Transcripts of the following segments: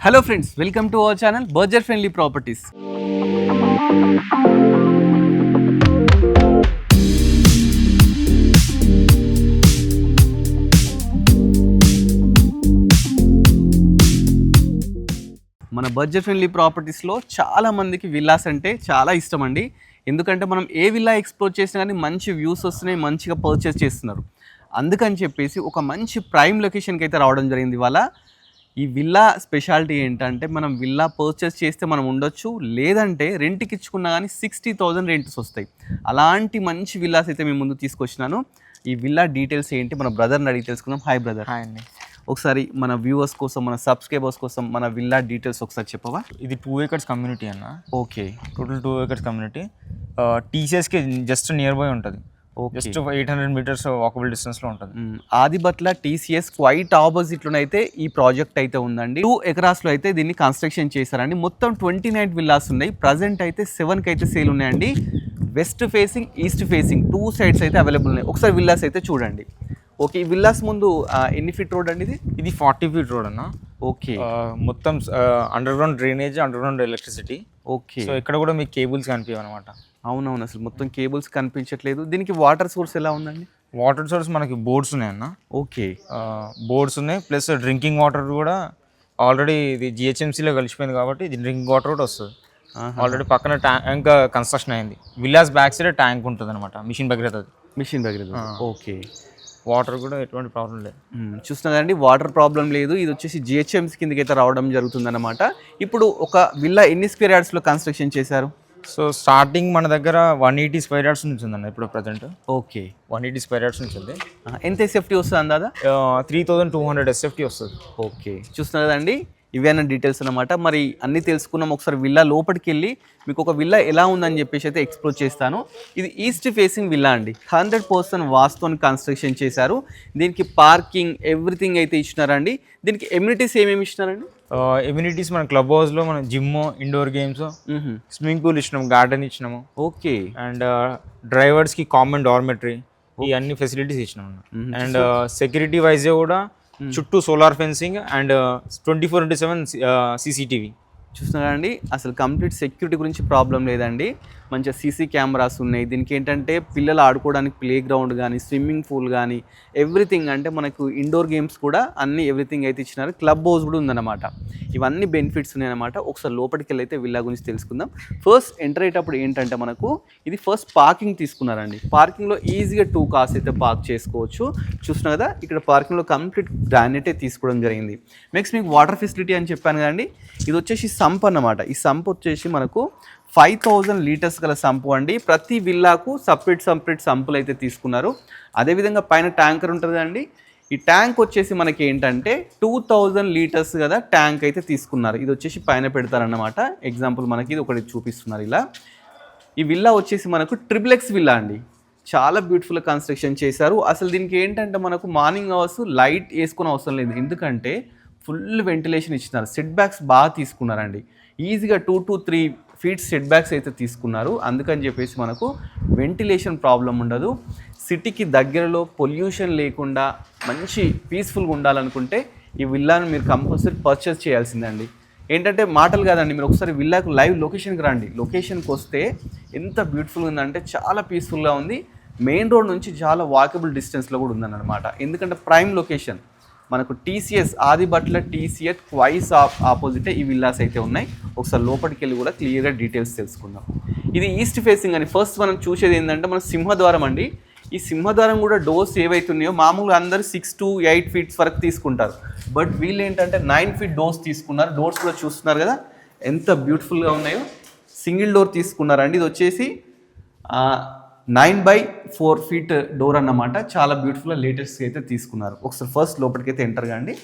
Hello friends, welcome to our channel budget friendly properties. మన budget friendly ప్రాపర్టీస్లో చాలా మందికి villas అంటే చాలా ఇష్టం అండి. ఎందుకంటే మనం ఏ విల్లా ఎక్స్ప్లోర్ చేసినా కానీ మంచి వ్యూస్ వస్తున్నాయి, మంచిగా పర్చేస్ చేస్తున్నారు. అందుకని చెప్పేసి ఒక మంచి ప్రైమ్ లొకేషన్కి అయితే రావడం జరిగింది ఇవాళ. ఈ విల్లా స్పెషాలిటీ ఏంటంటే మనం విల్లా పర్చేస్ చేస్తే మనం ఉండొచ్చు, లేదంటే రెంట్కి ఇచ్చుకున్నా కానీ 60,000 రెంట్స్ వస్తాయి. అలాంటి మంచి విల్లాస్ అయితే మేము ముందు తీసుకొచ్చినాను. ఈ విల్లా డీటెయిల్స్ ఏంటి మన బ్రదర్ని అడిగి తెలుసుకుందాం. Hi brother. హాయ్ అండి. ఒకసారి మన వ్యూవర్స్ కోసం, మన సబ్స్క్రైబర్స్ కోసం మన విల్లా డీటెయిల్స్ ఒకసారి చెప్పవా? ఇది 2 acres కమ్యూనిటీ అన్న. Okay, total 2 acres community. టీసీఎస్కి జస్ట్ నియర్ బై ఉంటుంది. జస్ట్ 800 meters వాకబుల్ డిస్టెన్స్లో ఉంటుంది. ఆదిబట్ల టీసీఎస్ క్వైట్ ఆపోజిట్లోనే అయితే ఈ ప్రాజెక్ట్ అయితే ఉందండి. 2 acres అయితే దీన్ని కన్స్ట్రక్షన్ చేశారండి. మొత్తం 29 విల్లాస్ ఉన్నాయి. ప్రజెంట్ అయితే 7కి అయితే సేల్ ఉన్నాయండి. West facing, east facing 2 sides అయితే అవైలబుల్ ఉన్నాయి. ఒకసారి విల్లాస్ అయితే చూడండి. ఓకే, ఈ విల్లాస్ ముందు ఎన్ని ఫీట్ రోడ్ అండి? ఇది 40 feet రోడ్ అన్న. ఓకే, మొత్తం under ground drainage, under ground electricity. Okay, so ఇక్కడ కూడా మీకు కేబుల్స్ కనిపించవు అనమాట. అవునవును, అసలు మొత్తం కేబుల్స్ కనిపించట్లేదు. దీనికి వాటర్ సోర్స్ ఎలా ఉందండి? వాటర్ సోర్స్ మనకి బోర్డ్స్ ఉన్నాయన్న. ఓకే, బోర్డ్స్ ఉన్నాయి, ప్లస్ డ్రింకింగ్ వాటర్ కూడా ఆల్రెడీ ఇది జిహెచ్ఎంసీలో కలిసిపోయింది కాబట్టి ఇది డ్రింకింగ్ వాటర్ కూడా వస్తుంది. ఆల్రెడీ పక్కన ట్యాంక్ కన్స్ట్రక్షన్ అయింది. విల్లాస్ బ్యాక్ సైడ్ ట్యాంక్ ఉంటుంది అనమాట, mission Bhagiratha. Mission Bhagiratha. Okay, water కూడా ఎటువంటి ప్రాబ్లం లేదు. చూస్తున్నా కదండి, వాటర్ ప్రాబ్లం లేదు. ఇది వచ్చేసి జిహెచ్ఎంసీ కిందకి అయితే రావడం జరుగుతుంది అనమాట. ఇప్పుడు ఒక విల్లా ఎన్ని స్క్వేర్ యార్డ్స్లో కన్స్ట్రక్షన్ చేశారు? సో స్టార్టింగ్ మన దగ్గర 180 square yards నుంచి ఉందన్న ఇప్పుడు ప్రజెంట్. ఓకే, 180 square yards నుంచి ఉంది. ఎంత ఎస్ఎఫ్టీ వస్తుంది అందాదా? 3200 SFT వస్తుంది. ఓకే, చూస్తున్నా కదండి, ఇవేనా డీటెయిల్స్ అనమాట. మరి అన్నీ తెలుసుకున్నాం. ఒకసారి విల్లా లోపలికి వెళ్ళి మీకు ఒక విల్లా ఎలా ఉందని చెప్పేసి అయితే ఎక్స్ప్లోర్ చేస్తాను. ఇది ఈస్ట్ ఫేసింగ్ విల్లా అండి. 100% వాస్తుని కన్స్ట్రక్షన్ చేశారు. దీనికి పార్కింగ్ ఎవ్రీథింగ్ అయితే ఇచ్చినారండి. దీనికి ఎమ్యూనిటీస్ ఏమేమి ఇచ్చినారండి? ఎమ్యూనిటీస్ మన క్లబ్ హౌస్లో మన gym, indoor games, swimming pool ఇచ్చినాము, గార్డెన్ ఇచ్చినాము. ఓకే, అండ్ డ్రైవర్స్కి కామన్ డార్మెటరీ, ఈ అన్ని ఫెసిలిటీస్ ఇచ్చినాము. అండ్ సెక్యూరిటీ వైజే కూడా చుట్టూ సోలార్ ఫెన్సింగ్ అండ్ 24/7 CCTV. చూస్తున్నారండి, అసలు కంప్లీట్ సెక్యూరిటీ గురించి ప్రాబ్లం లేదండి. మంచిగా సీసీ కెమెరాస్ ఉన్నాయి. దీనికి ఏంటంటే పిల్లలు ఆడుకోవడానికి ప్లే గ్రౌండ్ కానీ, స్విమ్మింగ్ పూల్ కానీ ఎవ్రీథింగ్, అంటే మనకు ఇండోర్ గేమ్స్ కూడా అన్ని ఎవ్రీథింగ్ అయితే ఇచ్చినారు. క్లబ్ హౌస్ కూడా ఉందన్నమాట. ఇవన్నీ బెనిఫిట్స్ ఉన్నాయన్నమాట. ఒకసారి లోపలికి వెళ్ళి అయితే విల్లా గురించి తెలుసుకుందాం. ఫస్ట్ ఎంటర్ అయ్యేటప్పుడు ఏంటంటే మనకు ఇది ఫస్ట్ పార్కింగ్ తీసుకున్నారండి. పార్కింగ్లో ఈజీగా 2 cars అయితే పార్క్ చేసుకోవచ్చు. చూస్తున్నా కదా, ఇక్కడ పార్కింగ్లో కంప్లీట్ గ్రానైటే తీసుకోవడం జరిగింది. నెక్స్ట్ మీకు వాటర్ ఫెసిలిటీ అని చెప్పాను కదండి. ఇది వచ్చేసి సంప్ అన్నమాట. ఈ సంప్ వచ్చేసి మనకు 5000 లీటర్స్ గల సంపు అండి. ప్రతి విల్లాకు సపరేట్ సంపులు అయితే తీసుకున్నారు. అదేవిధంగా పైన ట్యాంకర్ ఉంటుంది కదండి. ఈ ట్యాంక్ వచ్చేసి మనకి ఏంటంటే 2000 లీటర్స్ కదా ట్యాంక్ అయితే తీసుకున్నారు. ఇది వచ్చేసి పైన పెడతారన్నమాట. ఎగ్జాంపుల్ మనకి ఇది ఒకటి చూపిస్తున్నారు ఇలా. ఈ విల్లా వచ్చేసి మనకు ట్రిప్లెక్స్ విల్లా అండి. చాలా బ్యూటిఫుల్గా కన్స్ట్రక్షన్ చేశారు. అసలు దీనికి ఏంటంటే మనకు మార్నింగ్ అవర్స్ లైట్ వేసుకునే అవసరం లేదు, ఎందుకంటే ఫుల్ వెంటిలేషన్ ఇచ్చినారు. సెట్ బ్యాక్స్ బాగా తీసుకున్నారండి. ఈజీగా 2 to 3 feet సెట్ బ్యాక్స్ అయితే తీసుకున్నారు. అందుకని చెప్పేసి మనకు వెంటిలేషన్ ప్రాబ్లం ఉండదు. సిటీకి దగ్గరలో పొల్యూషన్ లేకుండా మంచి పీస్ఫుల్గా ఉండాలనుకుంటే ఈ విల్లాను మీరు కంపల్సరీ పర్చేస్ చేయాల్సిందండి. ఏంటంటే మాటలు కాదండి, మీరు ఒకసారి విల్లాకు లైవ్ లొకేషన్కి రండి. లొకేషన్కి వస్తే ఎంత బ్యూటిఫుల్గా ఉందంటే చాలా పీస్ఫుల్గా ఉంది. మెయిన్ రోడ్ నుంచి చాలా వాకబుల్ డిస్టెన్స్లో కూడా ఉందన్నమాట. ఎందుకంటే ప్రైమ్ లొకేషన్ మనకు టీసీఎస్, ఆదిబట్ల టీసీఎస్ క్వైస్ ఆపోజిటే ఈ విల్లాస్ అయితే ఉన్నాయి. ఒకసారి లోపలికి వెళ్ళి కూడా క్లియర్గా డీటెయిల్స్ తెలుసుకుందాం. ఇది ఈస్ట్ ఫేసింగ్ అని ఫస్ట్ మనం చూసేది ఏంటంటే మన సింహద్వారం అండి. ఈ సింహద్వారం కూడా డోర్స్ ఏవైతున్నాయో మామూలుగా అందరూ 6 to 8 feet వరకు తీసుకుంటారు. బట్ వీళ్ళు ఏంటంటే 9 feet డోర్స్ తీసుకున్నారు. డోర్స్ కూడా చూస్తున్నారు కదా ఎంత బ్యూటిఫుల్గా ఉన్నాయో. సింగిల్ డోర్ తీసుకున్నారండి. ఇది వచ్చేసి 9/4 feet డోర్ అన్నమాట. చాలా బ్యూటిఫుల్గా లేటెస్ట్ అయితే తీసుకున్నారు. ఒకసారి ఫస్ట్ లోపలికి అయితే ఎంటర్ కాండి.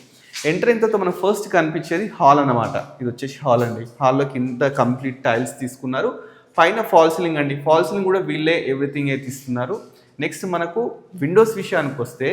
ఎంటర్ అయిన తర్వాత మనకు ఫస్ట్ కనిపించేది హాల్ అన్నమాట. ఇది వచ్చేసి హాల్ అండి. హాల్లో కింద కంప్లీట్ టైల్స్ తీసుకున్నారు. పైన ఫాల్ సీలింగ్ అండి. ఫాల్ సీలింగ్ కూడా వీళ్ళే ఎవ్రీథింగ్ అయితే ఇస్తున్నారు. నెక్స్ట్ మనకు విండోస్ విషయానికి వస్తే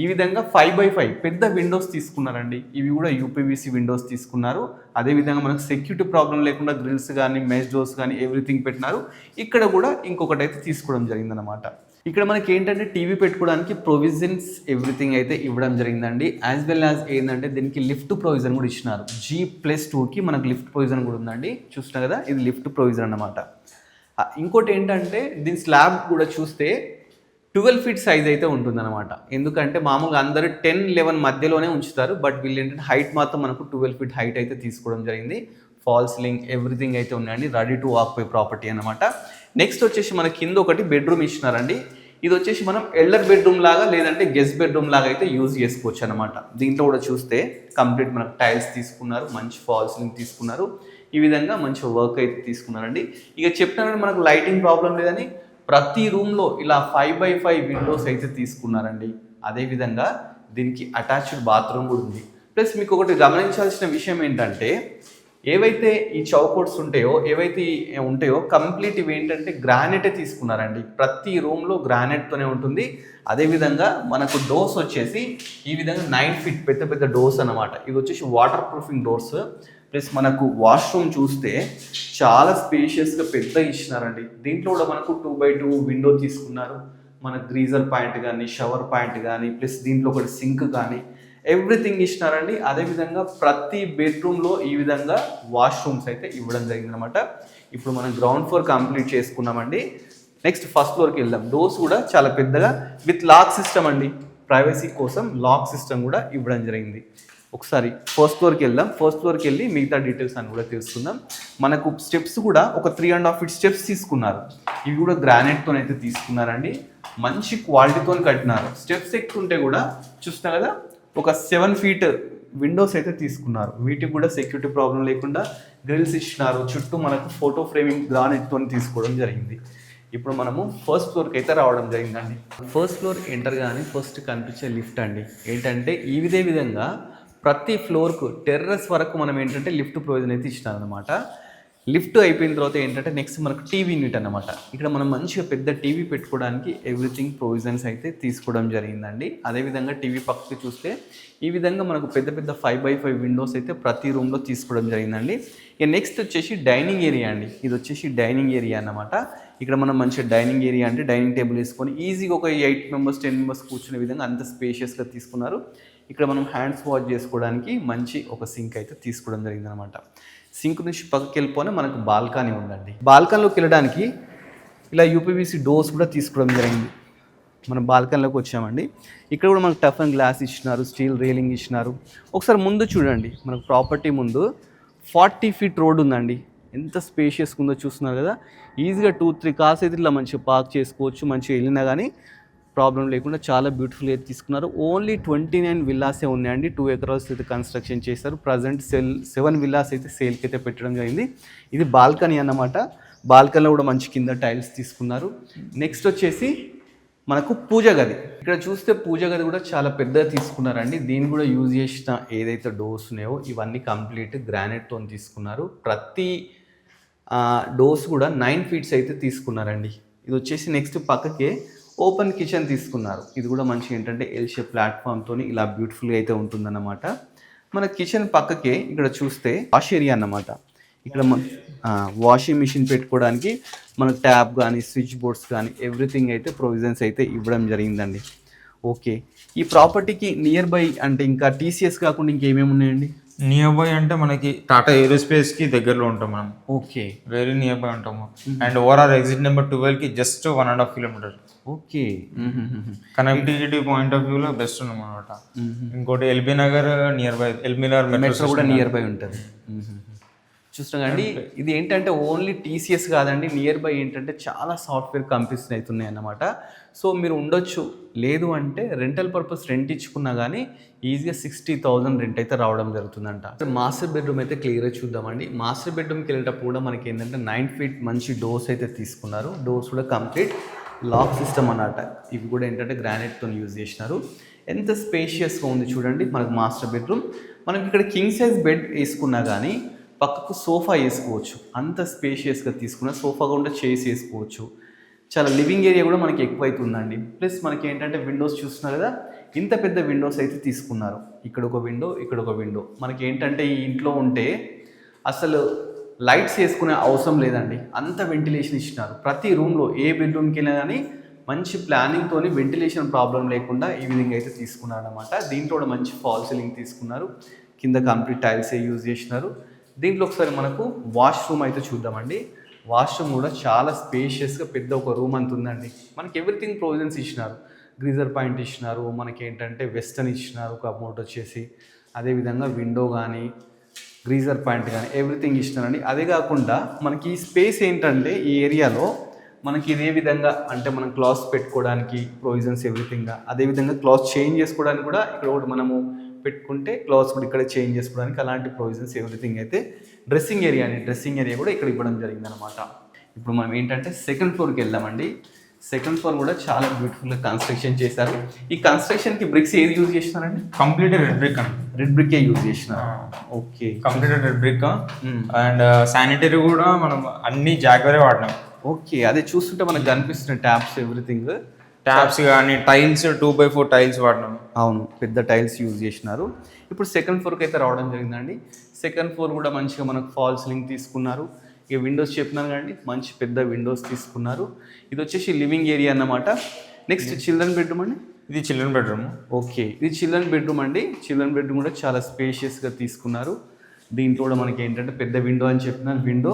ఈ విధంగా 5/5 పెద్ద విండోస్ తీసుకున్నారండి. ఇవి కూడా యూపీవీసీ విండోస్ తీసుకున్నారు. అదేవిధంగా మనకు సెక్యూరిటీ ప్రాబ్లం లేకుండా గ్రిల్స్ కానీ, మెష్ డోర్స్ కానీ ఎవ్రీథింగ్ పెట్టినారు. ఇక్కడ కూడా ఇంకొకటి అయితే తీసుకోవడం జరిగిందనమాట. ఇక్కడ మనకి ఏంటంటే టీవీ పెట్టుకోవడానికి ప్రొవిజన్స్ ఎవ్రీథింగ్ అయితే ఇవ్వడం జరిగిందండి. యాజ్ వెల్ యాజ్ ఏంటంటే దీనికి లిఫ్ట్ ప్రొవిజన్ కూడా ఇచ్చినారు. G+2కి మనకు లిఫ్ట్ ప్రొవిజన్ కూడా ఉందండి. చూస్తున్నా కదా, ఇది లిఫ్ట్ ప్రొవిజన్ అన్నమాట. ఇంకోటి ఏంటంటే దీని స్లాబ్ కూడా చూస్తే 12 ఫీట్ సైజ్ అయితే ఉంటుందన్నమాట. ఎందుకంటే మామూలుగా అందరూ 10-11 మధ్యలోనే ఉంచుతారు, బట్ వీళ్ళు ఏంటంటే హైట్ మాత్రం మనకు 12 ఫీట్ హైట్ అయితే తీసుకోవడం జరిగింది. ఫాల్ సీలింగ్ ఎవ్రీథింగ్ అయితే ఉన్నాయండి. రెడీ టు ఆక్యుపై ప్రాపర్టీ అనమాట. నెక్స్ట్ వచ్చేసి మన కింద ఒకటి బెడ్రూమ్ ఇచ్చినారండి. ఇది వచ్చేసి మనం ఎల్డర్ బెడ్రూమ్ లాగా లేదంటే గెస్ట్ బెడ్రూమ్ లాగా అయితే యూజ్ చేసుకోవచ్చు అనమాట. దీంట్లో కూడా చూస్తే కంప్లీట్ మనకు టైల్స్ తీసుకున్నారు, మంచి ఫాల్ సీలింగ్ తీసుకున్నారు, ఈ విధంగా మంచి వర్క్ అయితే తీసుకున్నారండి. ఇక చెప్తున్నారంటే మనకు లైటింగ్ ప్రాబ్లం లేదని ప్రతి రూమ్లో ఇలా 5x5 విండోస్ అయితే తీసుకున్నారండి. అదేవిధంగా దీనికి అటాచ్డ్ బాత్రూమ్ కూడా ఉంది. ప్లస్ మీకు ఒకటి గమనించాల్సిన విషయం ఏంటంటే ఏవైతే ఈ చౌకోట్స్ ఉంటాయో కంప్లీట్ ఇవి ఏంటంటే గ్రానైటే తీసుకున్నారండి. ప్రతి రూమ్లో గ్రానైట్తోనే ఉంటుంది. అదేవిధంగా మనకు డోర్స్ వచ్చేసి ఈ విధంగా 9 ఫీట్ పెద్ద పెద్ద డోర్స్ అనమాట. ఇది వచ్చేసి వాటర్ ప్రూఫింగ్ డోర్స్. ప్లస్ మనకు వాష్రూమ్ చూస్తే చాలా స్పేషియస్గా పెద్ద ఇచ్చినారండి. దీంట్లో కూడా మనకు 2x2 విండో తీసుకున్నారు. మన గ్రీజర్ పాయింట్ కానీ, షవర్ పాయింట్ కానీ, ప్లస్ దీంట్లో ఒకటి సింక్ కానీ ఎవ్రీథింగ్ ఇచ్చినారండి. అదేవిధంగా ప్రతి బెడ్రూమ్లో ఈ విధంగా వాష్రూమ్స్ అయితే ఇవ్వడం జరిగిందనమాట. ఇప్పుడు మనం గ్రౌండ్ ఫ్లోర్ కంప్లీట్ చేసుకున్నామండి. నెక్స్ట్ ఫస్ట్ ఫ్లోర్కి వెళ్దాం. డోర్స్ కూడా చాలా పెద్దగా విత్ లాక్ సిస్టమ్ అండి. ప్రైవసీ కోసం లాక్ సిస్టమ్ కూడా ఇవ్వడం జరిగింది. ఒకసారి ఫస్ట్ ఫ్లోర్కి వెళ్దాం. ఫస్ట్ ఫ్లోర్కి వెళ్ళి మిగతా డీటెయిల్స్ అని కూడా తెలుసుకుందాం. మనకు స్టెప్స్ కూడా ఒక 3.5 ఫీట్ స్టెప్స్ తీసుకున్నారు. ఇవి కూడా గ్రానైట్తో అయితే తీసుకున్నారండి. మంచి క్వాలిటీతో కట్టినారు. స్టెప్స్ ఎక్కుతుంటే కూడా చూస్తున్నా కదా, ఒక 7 ఫీట్ విండోస్ అయితే తీసుకున్నారు. వీటికి కూడా సెక్యూరిటీ ప్రాబ్లం లేకుండా గ్రిల్స్ ఇచ్చినారు. చుట్టూ మనకు ఫోటో ఫ్రేమింగ్ గ్రానైట్తో తీసుకోవడం జరిగింది. ఇప్పుడు మనము ఫస్ట్ ఫ్లోర్కి అయితే రావడం జరిగిందండి. ఫస్ట్ ఫ్లోర్ ఎంటర్ కానీ ఫస్ట్ కనిపించే లిఫ్ట్ అండి. ఏంటంటే ఇదే విధంగా ప్రతి ఫ్లోర్కు టెర్రస్ వరకు మనం ఏంటంటే లిఫ్ట్ ప్రొవిజన్ అయితే ఇచ్చినారనమాట. లిఫ్ట్ అయిపోయిన తర్వాత ఏంటంటే నెక్స్ట్ మనకు టీవీ యూనిట్ అనమాట. ఇక్కడ మనం మంచిగా పెద్ద టీవీ పెట్టుకోవడానికి ఎవ్రీథింగ్ ప్రొవిజన్స్ అయితే తీసుకోవడం జరిగిందండి. అదేవిధంగా టీవీ పక్కకి చూస్తే ఈ విధంగా మనకు పెద్ద పెద్ద 5x5 విండోస్ అయితే ప్రతి రూమ్లో తీసుకోవడం జరిగిందండి. ఇక నెక్స్ట్ వచ్చేసి డైనింగ్ ఏరియా అండి. ఇది వచ్చేసి డైనింగ్ ఏరియా అన్నమాట. ఇక్కడ మనం మంచిగా డైనింగ్ ఏరియా అంటే డైనింగ్ టేబుల్ వేసుకొని ఈజీగా ఒక 8 మెంబర్స్ 10 మెంబర్స్ కూర్చునే విధంగా అంత స్పేషియస్గా తీసుకున్నారు. ఇక్కడ మనం హ్యాండ్స్ వాష్ చేసుకోవడానికి మంచి ఒక సింక్ అయితే తీసుకోవడం జరిగిందనమాట. సింక్ నుంచి పక్కకి వెళ్ళిపోతే మనకు బాల్కనీ ఉందండి. బాల్కనీలోకి వెళ్ళడానికి ఇలా యూపీవీసీ డోర్స్ కూడా తీసుకోవడం జరిగింది. మనం బాల్కనీలోకి వచ్చామండి. ఇక్కడ కూడా మనకు టఫ్ అండ్ గ్లాస్ ఇచ్చినారు, స్టీల్ రైలింగ్ ఇచ్చినారు. ఒకసారి ముందు చూడండి, మనకు ప్రాపర్టీ ముందు 40 ఫీట్ రోడ్ ఉందండి. ఎంత స్పేషియస్గా ఉందో చూస్తున్నారు కదా. ఈజీగా 2-3 కార్స్ అయితే ఇట్లా మంచిగా పార్క్ చేసుకోవచ్చు. మంచిగా వెళ్ళినా కానీ ప్రాబ్లం లేకుండా చాలా బ్యూటిఫుల్ అయితే తీసుకున్నారు. ఓన్లీ 29 విల్లాసే ఉన్నాయండి. 2 acres అయితే కన్స్ట్రక్షన్ చేశారు. ప్రజెంట్ 7 విల్లాస్ అయితే సేల్కి అయితే పెట్టడం జరిగింది. ఇది బాల్కనీ అన్నమాట. బాల్కనీలో కూడా మంచి కింద టైల్స్ తీసుకున్నారు. నెక్స్ట్ వచ్చేసి మనకు పూజ గది. ఇక్కడ చూస్తే పూజ గది కూడా చాలా పెద్దగా తీసుకున్నారండి. దీన్ని కూడా యూజ్ చేసిన ఏదైతే డోర్స్ ఉన్నాయో ఇవన్నీ కంప్లీట్ గ్రానైట్తో తీసుకున్నారు. ప్రతి డోర్స్ కూడా 9 ఫీట్స్ అయితే తీసుకున్నారండి. ఇది వచ్చేసి నెక్స్ట్ పక్కకే ఓపెన్ కిచెన్ తీసుకున్నారు. ఇది కూడా మంచి ఏంటంటే ఎల్ షేప్ ప్లాట్ఫామ్తో ఇలా బ్యూటిఫుల్గా అయితే ఉంటుందన్నమాట. మన కిచెన్ పక్కకే ఇక్కడ చూస్తే వాష్ ఏరియా అన్నమాట. ఇక్కడ వాషింగ్ మిషన్ పెట్టుకోవడానికి మనకు ట్యాప్ కానీ స్విచ్ బోర్డ్స్ కానీ ఎవ్రీథింగ్ అయితే ప్రొవిజన్స్ అయితే ఇవ్వడం జరిగిందండి. ఓకే, ఈ ప్రాపర్టీకి నియర్ బై అంటే ఇంకా టీసీఎస్ కాకుండా ఇంకేమేమి ఉన్నాయండి? నియర్ బై అంటే మనకి టాటా ఏరోస్పేస్కి దగ్గరలో ఉంటాం మనం. ఓకే, వెరీ నియర్ బై ఉంటాము. అండ్ ఓవరాల్ ఎగ్జిట్ నెంబర్ 12కి just 1.5 kilometre. Okay, connectivity point of వ్యూలో బెస్ట్ ఉన్నాం అనమాట. ఇంకోటి LB Nagar nearby, LB Nagar metro కూడా నియర్ బై ఉంటుంది. చూస్తున్నాం అండి. ఇది ఏంటంటే ఓన్లీ టీసీఎస్ కాదండి, నియర్ బై ఏంటంటే చాలా సాఫ్ట్వేర్ కంపెనీస్ అవుతున్నాయి అన్నమాట. సో మీరు ఉండొచ్చు, లేదు అంటే రెంటల్ పర్పస్ రెంట్ ఇచ్చుకున్నా కానీ ఈజీగా 60,000 రెంట్ అయితే రావడం జరుగుతుందంట. మాస్టర్ బెడ్రూమ్ అయితే క్లియర్గా చూద్దామండి. మాస్టర్ బెడ్రూమ్కి వెళ్ళేటప్పుడు కూడా మనకి ఏంటంటే 9 ఫీట్ మంచి డోర్స్ అయితే తీసుకున్నారు. డోర్స్ కూడా కంప్లీట్ లాక్ సిస్టమ్ అన్నమాట. ఇవి కూడా ఏంటంటే గ్రానైట్తో యూజ్ చేసినారు. ఎంత స్పేషియస్గా ఉంది చూడండి మనకు మాస్టర్ బెడ్రూమ్. మనకి ఇక్కడ కింగ్ సైజ్ బెడ్ వేసుకున్నా కానీ పక్కకు సోఫా వేసుకోవచ్చు. అంత స్పేషియస్గా తీసుకున్న సోఫా కూడా చేసి వేసుకోవచ్చు. చాలా లివింగ్ ఏరియా కూడా మనకి ఎక్కువ అవుతుందండి. ప్లస్ మనకి ఏంటంటే విండోస్ చూస్తున్నారు కదా, ఇంత పెద్ద విండోస్ అయితే తీసుకున్నారు. ఇక్కడ ఒక విండో, ఇక్కడ ఒక విండో. మనకి ఏంటంటే ఈ ఇంట్లో ఉంటే అసలు లైట్స్ వేసుకునే అవసరం లేదండి, అంత వెంటిలేషన్ ఇచ్చినారు. ప్రతి రూమ్లో ఏ బెడ్రూమ్కి వెళ్ళినా కానీ మంచి ప్లానింగ్తోని వెంటిలేషన్ ప్రాబ్లం లేకుండా ఈ విధంగా అయితే తీసుకున్నారు అనమాట. దీంట్లో కూడా మంచి ఫాల్ సీలింగ్ తీసుకున్నారు, కింద కంప్లీట్ టైల్సే యూజ్ చేసినారు. దీంట్లో ఒకసారి మనకు వాష్రూమ్ అయితే చూద్దామండి. వాష్రూమ్ కూడా చాలా స్పేషియస్గా పెద్ద ఒక రూమ్ అంత ఉందండి. మనకి ఎవ్రీథింగ్ ప్రొవిజన్స్ ఇచ్చినారు, గ్రీజర్ పాయింట్ ఇచ్చినారు, మనకి ఏంటంటే వెస్టర్న్ ఇచ్చినారు కమోడ్ వచ్చేసి, అదేవిధంగా విండో కానీ గ్రీజర్ పాయింట్ కానీ ఎవ్రీథింగ్ ఇచ్చినారండి. అదే కాకుండా మనకి ఈ స్పేస్ ఏంటంటే ఈ ఏరియాలో మనకి ఇదే విధంగా అంటే మనం క్లాత్స్ పెట్టుకోవడానికి ప్రొవిజన్స్ ఎవ్రీథింగ్, అదేవిధంగా క్లాత్స్ చేంజ్ చేసుకోవడానికి కూడా ఇక్కడ ఒకటి మనము పెట్టుకుంటే క్లాత్స్ కూడా ఇక్కడ చేంజ్ చేసుకోవడానికి అలాంటి ప్రొవిజన్స్ ఎవ్రీథింగ్ అయితే డ్రెస్సింగ్ ఏరియా కూడా ఇక్కడ ఇవ్వడం జరిగిందనమాట. ఇప్పుడు మనం ఏంటంటే సెకండ్ ఫ్లోర్కి వెళ్దామండి. సెకండ్ ఫ్లోర్ కూడా చాలా బ్యూటిఫుల్గా కన్స్ట్రక్షన్ చేశారు. ఈ కన్స్ట్రక్షన్కి బ్రిక్స్ ఏది యూజ్ చేసినారండి? కంప్లీట్ రెడ్ బ్రిక్ అండి. రెడ్ బ్రిక్కే యూజ్ చేసినారు. Okay, complete red brick. And sanitary కూడా మనం అన్ని జాగ్వరే వాడినాం. ఓకే, అదే చూస్తుంటే మనకు కనిపిస్తున్న ట్యాప్స్ ఎవ్రీథింగ్, ట్యాప్స్ కానీ టైల్స్ 2x4 టైల్స్ వాడినాం. అవును, పెద్ద టైల్స్ యూజ్ చేసినారు. ఇప్పుడు సెకండ్ ఫ్లోర్కి అయితే రావడం జరిగిందండి. సెకండ్ ఫ్లోర్ కూడా మంచిగా మనకు ఫాల్ సీలింగ్ తీసుకున్నారు. ఇక విండోస్ చెప్పినాను కానీ మంచి పెద్ద విండోస్ తీసుకున్నారు. ఇది వచ్చేసి లివింగ్ ఏరియా అన్నమాట. నెక్స్ట్ చిల్డ్రన్ బెడ్రూమ్ అండి. ఇది చిల్డ్రన్ బెడ్రూమ్. ఓకే, ఇది చిల్డ్రన్ బెడ్రూమ్ అండి. చిల్డ్రన్ బెడ్రూమ్ కూడా చాలా స్పేషియస్గా తీసుకున్నారు. దీంట్లో కూడా మనకి ఏంటంటే పెద్ద విండో అని చెప్పినారు. విండో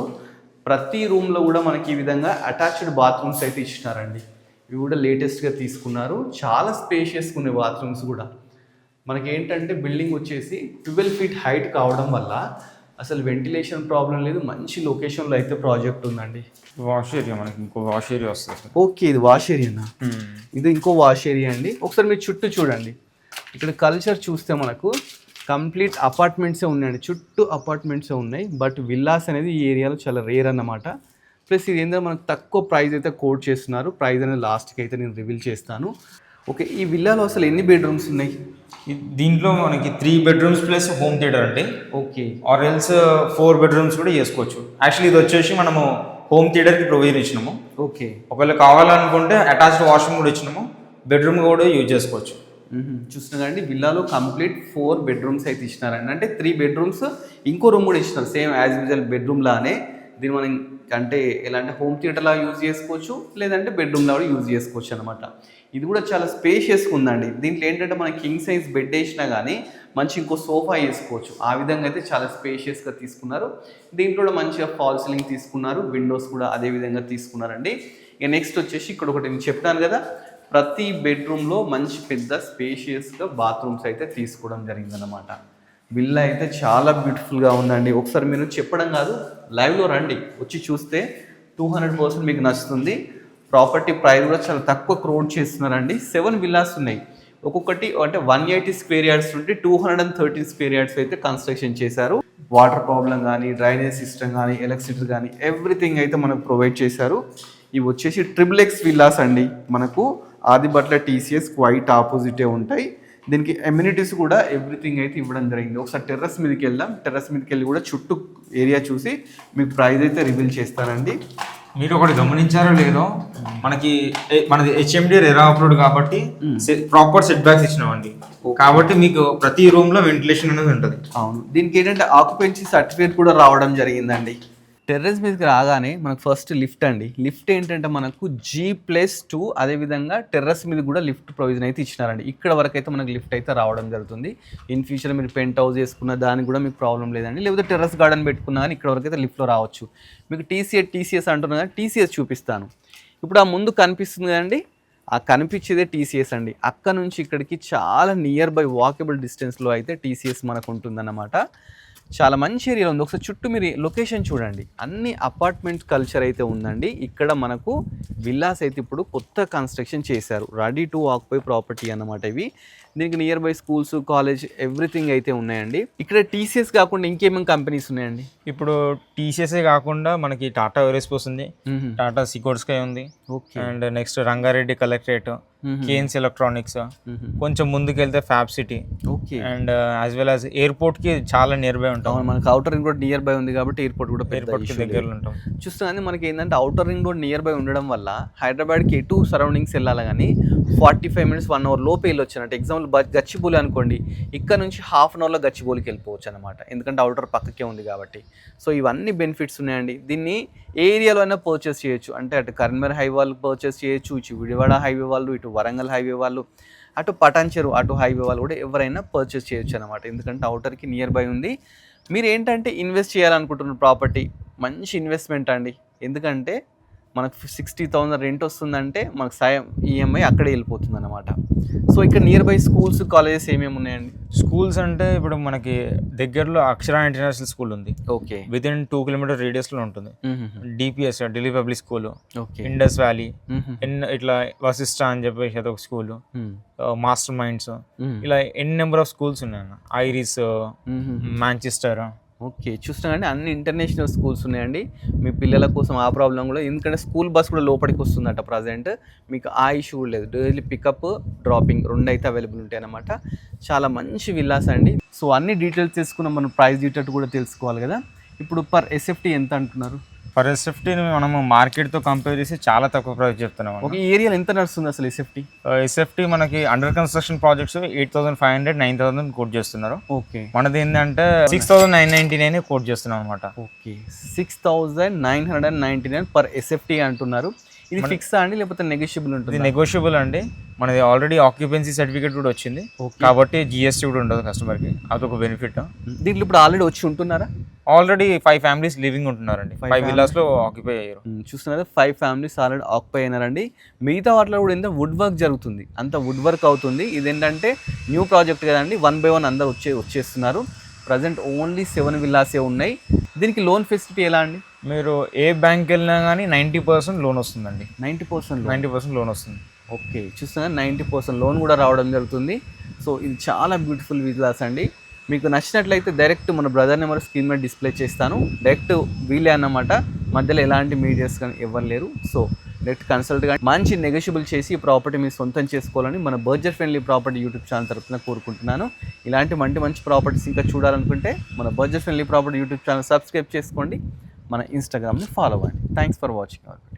ప్రతి రూమ్లో కూడా మనకి ఈ విధంగా అటాచ్డ్ బాత్రూమ్స్ అయితే ఇచ్చినారండి. ఇవి కూడా లేటెస్ట్గా తీసుకున్నారు. చాలా స్పేషియస్గా ఉన్నాయి బాత్రూమ్స్ కూడా. మనకి ఏంటంటే బిల్డింగ్ వచ్చేసి 12 ఫీట్ హైట్ కావడం వల్ల అసలు వెంటిలేషన్ ప్రాబ్లం లేదు. మంచి లొకేషన్లో అయితే ప్రాజెక్ట్ ఉందండి. వాష్ ఏరియా, మనకి ఇంకో వాష్ ఏరియా వస్తుంది. ఓకే, ఇది వాష్ ఏరియానా? ఇది ఇంకో వాష్ ఏరియా అండి. ఒకసారి మీరు చుట్టూ చూడండి. ఇక్కడ కల్చర్ చూస్తే మనకు కంప్లీట్ అపార్ట్మెంట్సే ఉన్నాయండి. చుట్టూ అపార్ట్మెంట్సే ఉన్నాయి. బట్ విల్లాస్ అనేది ఈ ఏరియాలో చాలా రేర్ అన్నమాట. ప్లస్ ఇది ఏంటంటే మనకు తక్కువ ప్రైస్ అయితే కోట్ చేస్తున్నారు. ప్రైస్ అనేది లాస్ట్కి అయితే నేను రివీల్ చేస్తాను. ఓకే, ఈ విల్లాలో అసలు ఎన్ని బెడ్రూమ్స్ ఉన్నాయి? దీంట్లో మనకి 3 బెడ్రూమ్స్ ప్లస్ హోమ్ థియేటర్ అండి. ఓకే, ఆర్ ఎల్స్ 4 బెడ్రూమ్స్ కూడా చేసుకోవచ్చు. యాక్చువల్లీ ఇది వచ్చేసి మనము హోమ్ థియేటర్కి ప్రొవిజన్ ఇచ్చినాము. ఓకే, ఒకవేళ కావాలనుకుంటే అటాచ్డ్ వాష్రూమ్ కూడా ఇచ్చినాము, బెడ్రూమ్ కూడా యూజ్ చేసుకోవచ్చు. చూస్తున్నా కండి, విల్లాలో కంప్లీట్ 4 బెడ్రూమ్స్ అయితే ఇచ్చినారండి. అంటే 3 బెడ్రూమ్స్, ఇంకో రూమ్ కూడా ఇచ్చినారు సేమ్ యాజ్ యూజువల్ బెడ్రూమ్ లానే. దీన్ని మనం అంటే ఎలా అంటే హోమ్ థియేటర్లా యూజ్ చేసుకోవచ్చు, లేదంటే బెడ్రూమ్లా కూడా యూజ్ చేసుకోవచ్చు అనమాట. ఇది కూడా చాలా స్పేషియస్గా ఉందండి. దీంట్లో ఏంటంటే మన కింగ్ సైజ్ బెడ్ వేసినా కానీ మంచి ఇంకో సోఫా వేసుకోవచ్చు. ఆ విధంగా అయితే చాలా స్పేషియస్గా తీసుకున్నారు. దీంట్లో కూడా మంచిగా ఫాల్ సీలింగ్ తీసుకున్నారు. విండోస్ కూడా అదే విధంగా తీసుకున్నారండి. ఇక నెక్స్ట్ వచ్చేసి ఇక్కడ ఒకటి నేను చెప్పాను కదా, ప్రతి బెడ్రూమ్లో మంచి పెద్ద స్పేషియస్గా బాత్రూమ్స్ అయితే తీసుకోవడం జరిగిందనమాట. విల్లా అయితే చాలా బ్యూటిఫుల్గా ఉందండి. ఒకసారి మీరు చెప్పడం కాదు, లైవ్లో రండి, వచ్చి చూస్తే 200% మీకు నచ్చుతుంది. ప్రాపర్టీ ప్రైస్ కూడా చాలా తక్కువ క్రోడ్ చేస్తున్నారండి. 7 విల్లాస్ ఉన్నాయి. ఒక్కొక్కటి అంటే 180 స్క్వేర్ యార్డ్స్ నుండి 213 స్క్వేర్ యార్డ్స్ అయితే కన్స్ట్రక్షన్ చేశారు. వాటర్ ప్రాబ్లం కానీ, డ్రైనేజ్ సిస్టమ్ కానీ, ఎలక్ట్రిసిటీ కానీ ఎవ్రీథింగ్ అయితే మనకు ప్రొవైడ్ చేశారు. ఇవి వచ్చేసి XXX విల్లాస్ అండి. మనకు ఆదిబట్ల TCS క్వైట్ ఆపోజిటే ఉంటాయి. దీనికి ఎమ్యూనిటీస్ కూడా ఎవ్రీథింగ్ అయితే ఇవ్వడం జరిగింది. ఒకసారి టెర్రస్ మీదకి వెళ్దాం. టెర్రస్ మీదకి వెళ్ళి కూడా చుట్టూ ఏరియా చూసి మీకు ప్రైస్ అయితే రివీల్ చేస్తానండి. మీరు ఒకటి గమనించారో లేదో, మనది HMD రెరా అప్రూవ్డ్ కాబట్టి ప్రాపర్ సెట్ బ్యాక్స్ ఇచ్చినామండి. కాబట్టి మీకు ప్రతి రూమ్ లో వెంటిలేషన్ అనేది ఉంటుంది. అవును, దీనికి ఏంటంటే ఆక్యుపెన్సీ సర్టిఫికేట్ కూడా రావడం జరిగిందండి. టెర్రస్ మీదకి రాగానే మనకు ఫస్ట్ లిఫ్ట్ అండి. లిఫ్ట్ ఏంటంటే మనకు G+2, అదేవిధంగా టెర్రస్ మీద కూడా లిఫ్ట్ ప్రొవిజన్ అయితే ఇచ్చినారండి. ఇక్కడ వరకు అయితే మనకు లిఫ్ట్ అయితే రావడం జరుగుతుంది. ఇన్ ఫ్యూచర్ మీరు పెంట్ హౌస్ చేసుకున్న దానికి కూడా మీకు ప్రాబ్లం లేదండి. లేకపోతే టెర్రస్ గార్డెన్ పెట్టుకున్నా కానీ ఇక్కడ వరకు అయితే లిఫ్ట్లో రావచ్చు. మీకు TCS అంటున్నా కానీ TCS చూపిస్తాను. ఇప్పుడు ఆ ముందు కనిపిస్తుంది కదండి, ఆ కనిపించేదే TCS అండి. అక్కడ నుంచి ఇక్కడికి చాలా నియర్ బై వాకబుల్ డిస్టెన్స్లో అయితే TCS మనకు ఉంటుందన్నమాట. చాలా మంచి ఏరియా ఉంది. ఒకసారి చుట్టూ మీరు లొకేషన్ చూడండి, అన్ని అపార్ట్మెంట్ కల్చర్ అయితే ఉందండి. ఇక్కడ మనకు విల్లాస్ అయితే ఇప్పుడు కొత్త కన్స్ట్రక్షన్ చేశారు. రెడీ టు ఆక్యుపై ప్రాపర్టీ అన్నమాట ఇవి. దీనికి near by schools, college everything అయితే ఉన్నాయండి. ఇక్కడ TCS కాకుండా ఇంకేమేమి కంపెనీస్ ఉన్నాయండి? ఇప్పుడు TCS కాకుండా మనకి టాటా ఏరోస్పేస్ ఉంది, టాటా సికోర్స్కై ఉంది, and next Rangareddy collectorate, Kaynes electronics, కొంచెం ముందుకు వెళ్తే fab city, okay. And as well as ఎయిర్పోర్ట్కి చాలా నియర్ బై ఉంటాం. మనకి outer ring road near by ఉంది కాబట్టి ఎయిర్పోర్ట్ కూడా ఎయిర్పోర్ట్కి దగ్గరలో ఉంటాం. చూస్తున్నాను మనకి ఏంటంటే outer ring road near by ఉండడం వల్ల హైదరాబాద్కి ఎటు సరౌండింగ్స్ వెళ్ళాలి కానీ 45 minutes 1 hour లోపు వెళ్ళొచ్చు అన్నట్టు. ఎగ్జాంపుల్ గచ్చిబౌలి అనుకోండి, ఇక్కడ నుంచి ½ an hourలో గచ్చిబౌలికి వెళ్ళిపోవచ్చు అనమాట, ఎందుకంటే అవుటర్ పక్కకే ఉంది కాబట్టి. సో ఇవన్నీ బెనిఫిట్స్ ఉన్నాయండి. దీన్ని ఏ ఏరియాలో అయినా పర్చేస్ చేయొచ్చు, అంటే అటు కరీంనగర్ హైవే వాళ్ళు పర్చేస్ చేయొచ్చు, ఇటు విజయవాడ హైవే వాళ్ళు, ఇటు వరంగల్ హైవే వాళ్ళు, అటు పటాన్చెరు అటు హైవే వాళ్ళు కూడా ఎవరైనా పర్చేస్ చేయొచ్చు అనమాట, ఎందుకంటే అవుటర్కి నియర్ బై ఉంది. మీరు ఏంటంటే ఇన్వెస్ట్ చేయాలనుకుంటున్న ప్రాపర్టీ మంచి ఇన్వెస్ట్మెంట్ అండి, ఎందుకంటే మనకు 60,000 రెంట్ వస్తుందంటే మనకు సాయం ఈఎంఐ అక్కడే వెళ్ళిపోతుంది అనమాట. సో ఇక్కడ నియర్ బై స్కూల్స్ కాలేజెస్ ఏమేమి ఉన్నాయండి? స్కూల్స్ అంటే ఇప్పుడు మనకి దగ్గరలో అక్షర ఇంటర్నేషనల్ స్కూల్ ఉంది, ఓకే, విత్ ఇన్ 2 kilometer రేడియస్లో ఉంటుంది. DPS Delhi public school, okay, Indus valley, ఇట్లా వశిష్ట అని చెప్పేసి అదొక స్కూల్, మాస్టర్ మైండ్స్, ఇలా ఎన్ని నెంబర్ ఆఫ్ స్కూల్స్ ఉన్నాయన్న, ఐరిస్, మాంచెస్టర్. ఓకే, చూస్తున్నాండి అన్ని ఇంటర్నేషనల్ స్కూల్స్ ఉన్నాయండి మీ పిల్లల కోసం. ఆ ప్రాబ్లం కూడా, ఎందుకంటే స్కూల్ బస్ కూడా లోపలికి వస్తుందట ప్రజెంట్, మీకు ఆ ఇష్యూ లేదు. డైలీ పికప్ డ్రాపింగ్ 2 అయితే అవైలబుల్ ఉంటాయి అన్నమాట. చాలా మంచి విల్లాస్ అండి. సో అన్ని డీటెయిల్స్ తెలుసుకున్న మనం ప్రైస్ డీటెయిల్ కూడా తెలుసుకోవాలి కదా. ఇప్పుడు పర్ ఎస్ఎఫ్టీ ఎంత అంటున్నారు? ఫర్ ఎస్ఎఫ్టీని మనము మార్కెట్తో కంపేర్ చేసి చాలా తక్కువ ప్రైస్ చెప్తున్నాం. ఒక ఏరియాలో ఎంత నడుస్తుంది అసలు ఎస్ఎఫ్టీ? ఎస్ఎఫ్టీ మనకి అండర్ కన్స్ట్రక్షన్ ప్రాజెక్ట్స్ 8,500 9,000 కోట్ చేస్తున్నారు. ఓకే, మనది ఏంటంటే 6,999 కోట్ చేస్తున్నాం అనమాట. ఓకే, 6,999 పర్ ఎస్ఎఫ్టీ అంటున్నారు. ఇది ఫిక్స్ అండి లేకపోతే నెగోషియబుల్ ఉంటుంది? నెగోషియబుల్ అండి, మనది ఆల్రెడీ ఆక్యుపెన్సీ సర్టిఫికేట్ కూడా వచ్చింది కాబట్టి జిఎస్టీ కూడా ఉండదు కస్టమర్కి, అదొక బెనిఫిట్. దీంట్లో ఇప్పుడు ఆల్రెడీ వచ్చి ఉంటున్నారా? ఆల్రెడీ 5 families లివింగ్ ఉంటున్నారండి, 5 villasలో ఆక్యుపై అయ్యారు. చూస్తున్నారు 5 families ఆల్రెడీ ఆక్యుపై అయినారండి. మిగతా వాటిలో కూడా ఏంటంటే వుడ్ వర్క్ జరుగుతుంది, అంత వుడ్ వర్క్ అవుతుంది. ఇదేంటంటే న్యూ ప్రాజెక్ట్ కదండి, 1 by 1 అందరు వచ్చేస్తున్నారు. ప్రజెంట్ ఓన్లీ 7 villasే ఉన్నాయి. దీనికి లోన్ ఫెసిలిటీ ఎలా అండి? మీరు ఏ బ్యాంక్ వెళ్ళినా కానీ 90% లోన్ వస్తుందండి. 90% లోన్ వస్తుంది. ఓకే, చూస్తున్నా 90% లోన్ కూడా రావడం జరుగుతుంది. సో ఇది చాలా బ్యూటిఫుల్ విల్లాస్ అండి. మీకు నచ్చినట్లయితే డైరెక్ట్ మన బ్రదర్ నెంబర్ స్క్రీన్ మీద డిస్ప్లే చేస్తాను. డైరెక్ట్ వీలే అన్నమాట, మధ్యలో ఎలాంటి మీడియాస్ కానీ ఎవరు లేరు. సో డైరెక్ట్ కన్సల్ట్ కానీ మంచి నెగోషియబుల్ చేసి ఈ ప్రాపర్టీ మీరు సొంతం చేసుకోవాలని మన budget friendly property YouTube channel తరఫున కోరుకుంటున్నాను. ఇలాంటి మంచి ప్రాపర్టీస్ ఇంకా చూడాలనుకుంటే మన budget friendly property YouTube channel subscribe చేసుకోండి, మన ఇన్స్టాగ్రామ్ని ఫాలో అవ్వండి. Thanks for watching our video.